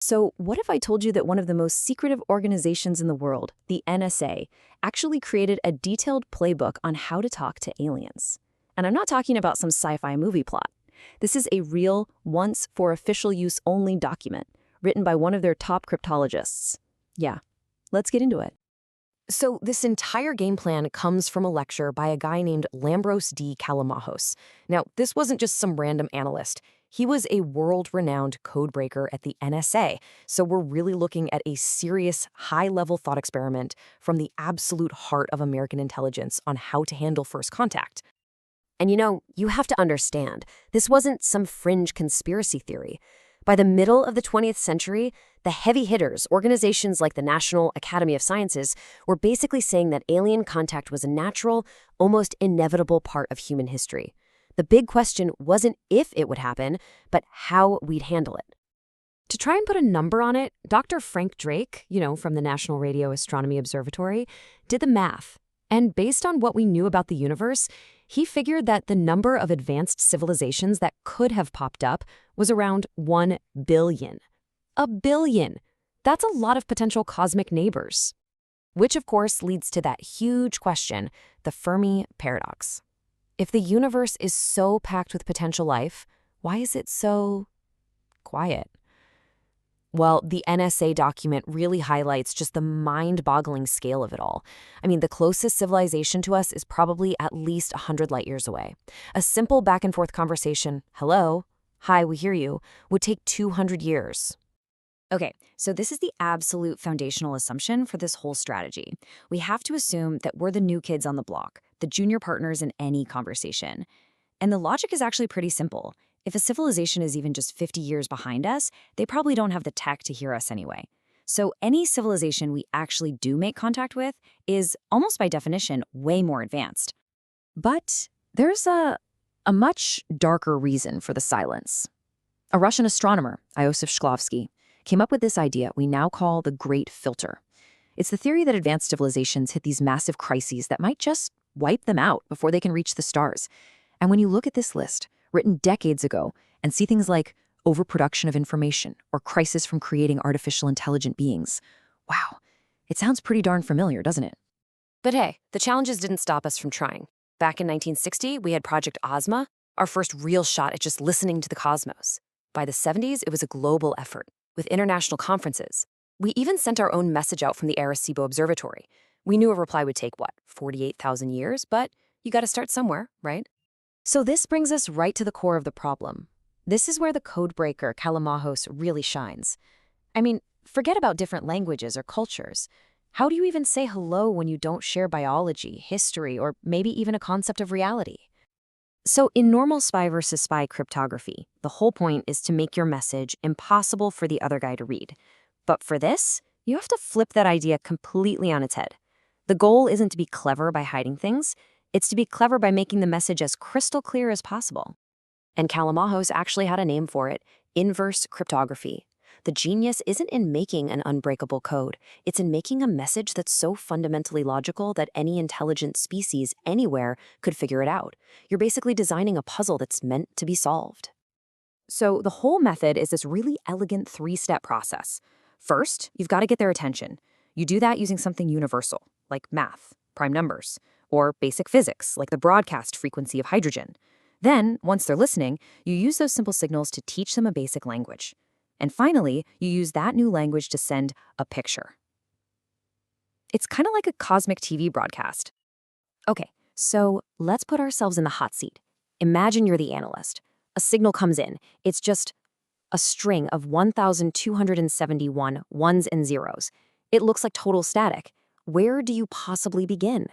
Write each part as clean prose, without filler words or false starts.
So, what if I told you that one of the most secretive organizations in the world, the NSA, actually created a detailed playbook on how to talk to aliens? And I'm not talking about some sci-fi movie plot. This is a real, once for official use only document, written by one of their top cryptologists. Yeah, let's get into it. So this entire game plan comes from a lecture by a guy named Lambros D. Callimahos. Now, this wasn't just some random analyst. He was a world-renowned codebreaker at the NSA, so we're really looking at a serious, high-level thought experiment from the absolute heart of American intelligence on how to handle first contact. And you have to understand, this wasn't some fringe conspiracy theory. By the middle of the 20th century, the heavy hitters, organizations like the National Academy of Sciences, were basically saying that alien contact was a natural, almost inevitable part of human history. The big question wasn't if it would happen, but how we'd handle it. To try and put a number on it, Dr. Frank Drake, from the National Radio Astronomy Observatory, did the math. And based on what we knew about the universe, he figured that the number of advanced civilizations that could have popped up was around 1 billion. A billion! That's a lot of potential cosmic neighbors. Which, of course, leads to that huge question, the Fermi paradox. If the universe is so packed with potential life, why is it so quiet? Well, the NSA document really highlights just the mind-boggling scale of it all. I mean, the closest civilization to us is probably at least 100 light years away. A simple back-and-forth conversation, hello, hi, we hear you, would take 200 years. Okay, so this is the absolute foundational assumption for this whole strategy. We have to assume that we're the new kids on the block, the junior partners in any conversation. And the logic is actually pretty simple. If a civilization is even just 50 years behind us, they probably don't have the tech to hear us anyway. So any civilization we actually do make contact with is, almost by definition, way more advanced. But there's a much darker reason for the silence. A Russian astronomer, Iosif Shklovsky, came up with this idea we now call the Great Filter. It's the theory that advanced civilizations hit these massive crises that might just wipe them out before they can reach the stars. And when you look at this list, written decades ago, and see things like overproduction of information or crisis from creating artificial intelligent beings, wow, it sounds pretty darn familiar, doesn't it? But hey, the challenges didn't stop us from trying. Back in 1960, we had Project Ozma, our first real shot at just listening to the cosmos. By the 70s, it was a global effort, with international conferences. We even sent our own message out from the Arecibo Observatory. We knew a reply would take, 48,000 years? But you gotta start somewhere, right? So this brings us right to the core of the problem. This is where the codebreaker Callimahos really shines. I mean, forget about different languages or cultures. How do you even say hello when you don't share biology, history, or maybe even a concept of reality? So in normal spy versus spy cryptography, the whole point is to make your message impossible for the other guy to read. But for this, you have to flip that idea completely on its head. The goal isn't to be clever by hiding things. It's to be clever by making the message as crystal clear as possible. And Callimahos actually had a name for it, inverse cryptography. The genius isn't in making an unbreakable code. It's in making a message that's so fundamentally logical that any intelligent species anywhere could figure it out. You're basically designing a puzzle that's meant to be solved. So the whole method is this really elegant 3-step process. First, you've got to get their attention. You do that using something universal, like math, prime numbers, or basic physics, like the broadcast frequency of hydrogen. Then, once they're listening, you use those simple signals to teach them a basic language. And finally, you use that new language to send a picture. It's kind of like a cosmic TV broadcast. Okay, so let's put ourselves in the hot seat. Imagine you're the analyst. A signal comes in. It's just a string of 1,271 ones and zeros. It looks like total static. Where do you possibly begin?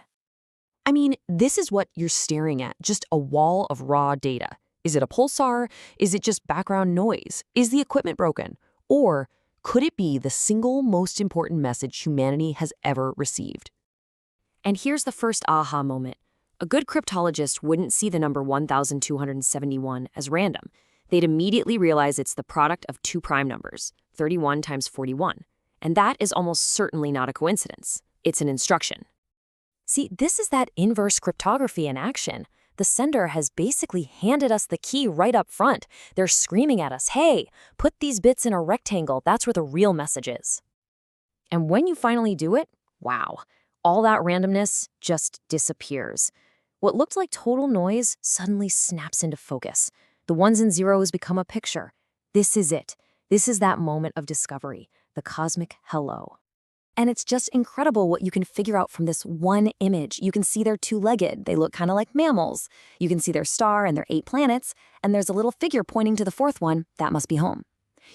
I mean, this is what you're staring at, just a wall of raw data. Is it a pulsar? Is it just background noise? Is the equipment broken? Or could it be the single most important message humanity has ever received? And here's the first aha moment. A good cryptologist wouldn't see the number 1,271 as random. They'd immediately realize it's the product of two prime numbers, 31 times 41. And that is almost certainly not a coincidence. It's an instruction. See, this is that inverse cryptography in action. The sender has basically handed us the key right up front. They're screaming at us, hey, put these bits in a rectangle. That's where the real message is. And when you finally do it, wow, all that randomness just disappears. What looked like total noise suddenly snaps into focus. The ones and zeros become a picture. This is it. This is that moment of discovery, the cosmic hello. And it's just incredible what you can figure out from this one image. You can see they're two-legged. They look kind of like mammals. You can see their star and their 8 planets, and there's a little figure pointing to the 4th one. That must be home.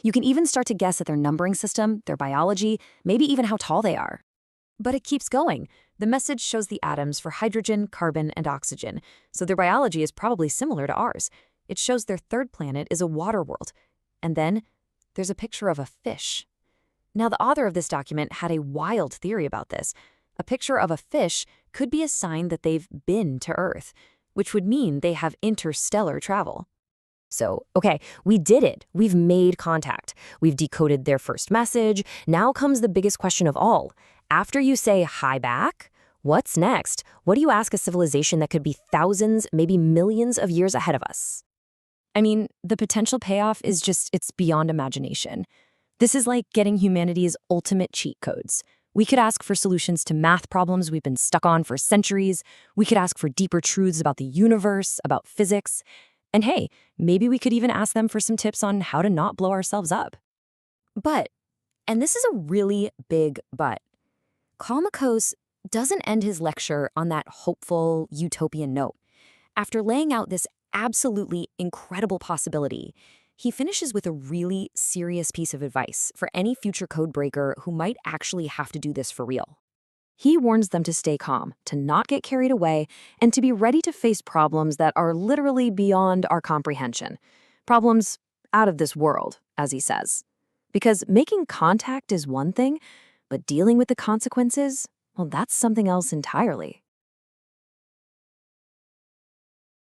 You can even start to guess at their numbering system, their biology, maybe even how tall they are. But it keeps going. The message shows the atoms for hydrogen, carbon, and oxygen, so their biology is probably similar to ours. It shows their 3rd planet is a water world. And then there's a picture of a fish. Now, the author of this document had a wild theory about this. A picture of a fish could be a sign that they've been to Earth, which would mean they have interstellar travel. So, okay, we did it. We've made contact. We've decoded their first message. Now comes the biggest question of all. After you say hi back, what's next? What do you ask a civilization that could be thousands, maybe millions of years ahead of us? I mean, the potential payoff is it's beyond imagination. This is like getting humanity's ultimate cheat codes. We could ask for solutions to math problems we've been stuck on for centuries. We could ask for deeper truths about the universe, about physics. And hey, maybe we could even ask them for some tips on how to not blow ourselves up. But, and this is a really big but, Callimahos doesn't end his lecture on that hopeful, utopian note. After laying out this absolutely incredible possibility, he finishes with a really serious piece of advice for any future code breaker who might actually have to do this for real. He warns them to stay calm, to not get carried away, and to be ready to face problems that are literally beyond our comprehension. Problems out of this world, as he says. Because making contact is one thing, but dealing with the consequences, well, that's something else entirely.